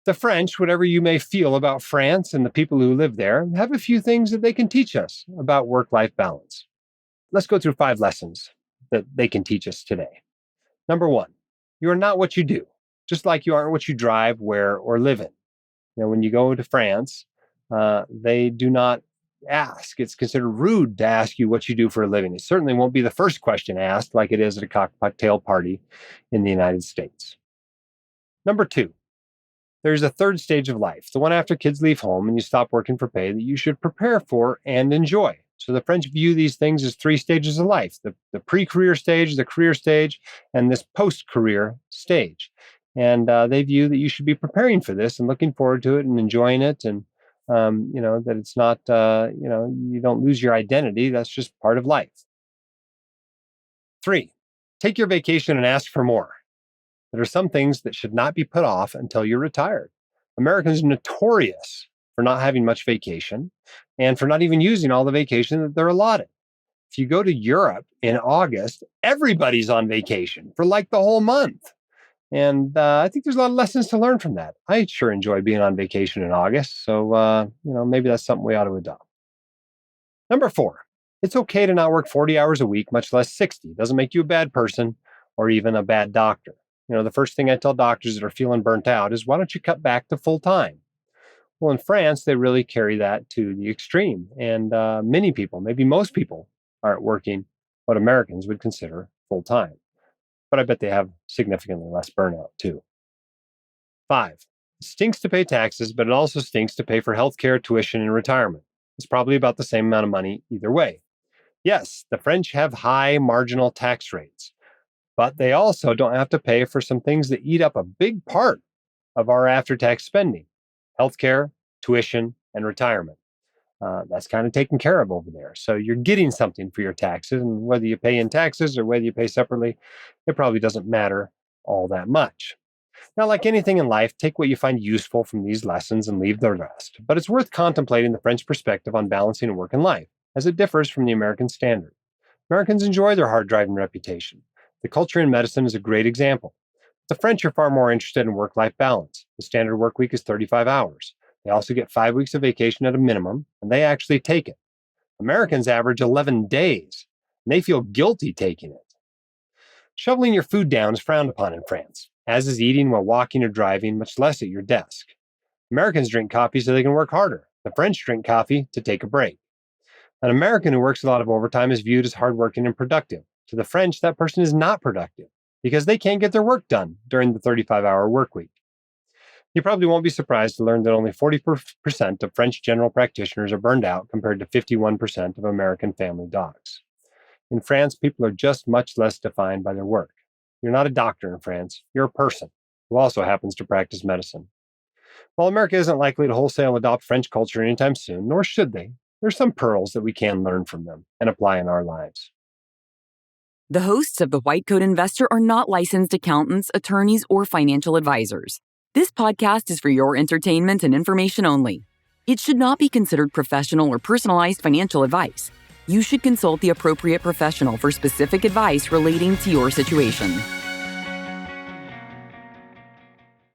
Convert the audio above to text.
The French, whatever you may feel about France and the people who live there, have a few things that they can teach us about work-life balance. Let's go through 5 lessons that they can teach us today. Number 1, you are not what you do, just like you aren't what you drive, wear, or live in. When you go to France, they do not ask. It's considered rude to ask you what you do for a living. It certainly won't be the first question asked like it is at a cocktail party in the United States. Number 2, there's a third stage of life, the one after kids leave home and you stop working for pay, that you should prepare for and enjoy. So the French view these things as 3 stages of life: the pre-career stage, the career stage, and this post-career stage. And they view that you should be preparing for this and looking forward to it and enjoying it. And, that it's not, you don't lose your identity. That's just part of life. 3, take your vacation and ask for more. There are some things that should not be put off until you're retired. Americans are notorious for not having much vacation and for not even using all the vacation that they're allotted. If you go to Europe in August, everybody's on vacation for like the whole month. And I think there's a lot of lessons to learn from that. I sure enjoy being on vacation in August. So, maybe that's something we ought to adopt. Number 4, it's okay to not work 40 hours a week, much less 60. It doesn't make you a bad person or even a bad doctor. The first thing I tell doctors that are feeling burnt out is, why don't you cut back to full time? Well, in France, they really carry that to the extreme. And many people, maybe most people, aren't working what Americans would consider full time. But I bet they have significantly less burnout too. 5, it stinks to pay taxes, but it also stinks to pay for healthcare, tuition, and retirement. It's probably about the same amount of money either way. Yes, the French have high marginal tax rates, but they also don't have to pay for some things that eat up a big part of our after-tax spending: healthcare, tuition, and retirement. That's kind of taken care of over there. So you're getting something for your taxes, and whether you pay in taxes or whether you pay separately, it probably doesn't matter all that much. Now, like anything in life, take what you find useful from these lessons and leave the rest. But it's worth contemplating the French perspective on balancing work and life, as it differs from the American standard. Americans enjoy their hard-driving reputation. The culture in medicine is a great example. The French are far more interested in work-life balance. The standard work week is 35 hours. They also get 5 weeks of vacation at a minimum, and they actually take it. Americans average 11 days, and they feel guilty taking it. Shoveling your food down is frowned upon in France, as is eating while walking or driving, much less at your desk. Americans drink coffee so they can work harder. The French drink coffee to take a break. An American who works a lot of overtime is viewed as hardworking and productive. To the French, that person is not productive because they can't get their work done during the 35-hour work week. You probably won't be surprised to learn that only 40% of French general practitioners are burned out compared to 51% of American family docs. In France, people are just much less defined by their work. You're not a doctor in France. You're a person who also happens to practice medicine. While America isn't likely to wholesale adopt French culture anytime soon, nor should they, there's some pearls that we can learn from them and apply in our lives. The hosts of The White Coat Investor are not licensed accountants, attorneys, or financial advisors. This podcast is for your entertainment and information only. It should not be considered professional or personalized financial advice. You should consult the appropriate professional for specific advice relating to your situation.